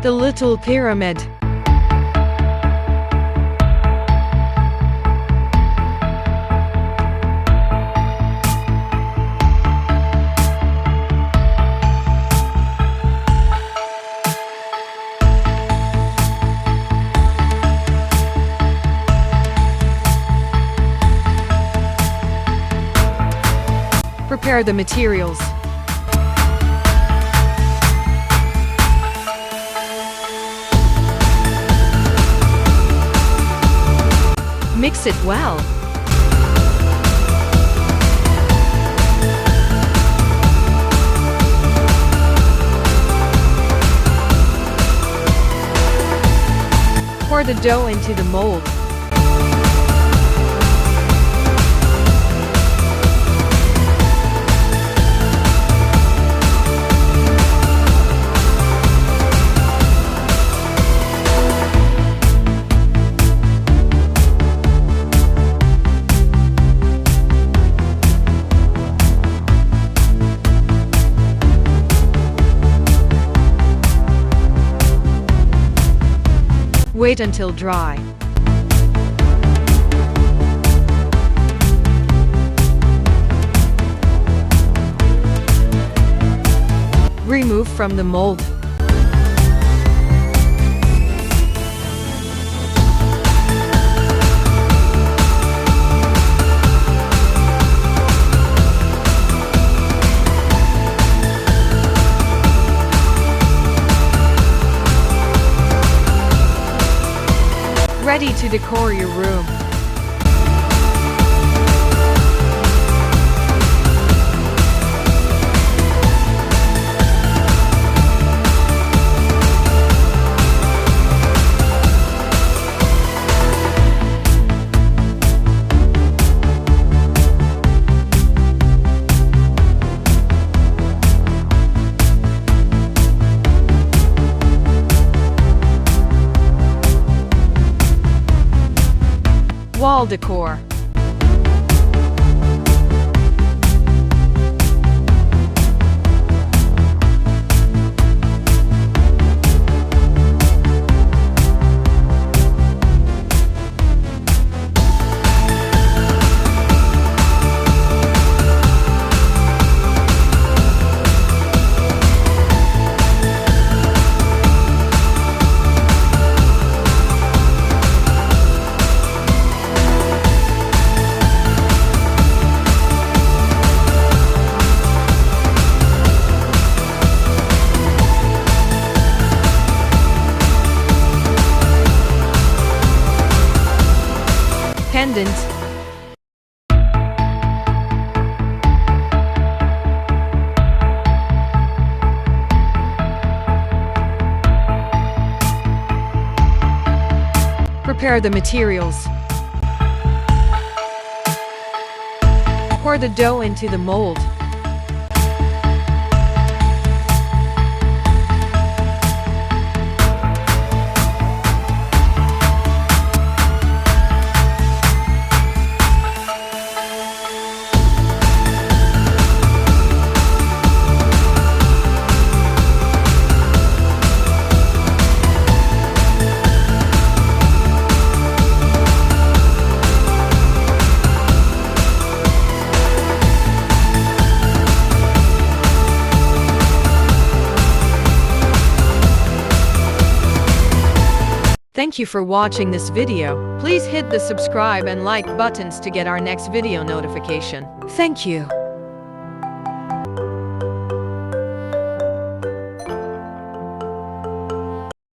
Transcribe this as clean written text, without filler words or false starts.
The Little Pyramid. Prepare the materials. Mix it well. Pour the dough into the mold. Wait until dry. Remove from the mold. Ready to decor your room. Wall decor. Pendant. Prepare the materials. Pour the dough into the mold. Thank you for watching this video. Please hit the subscribe and like buttons to get our next video notification. Thank you.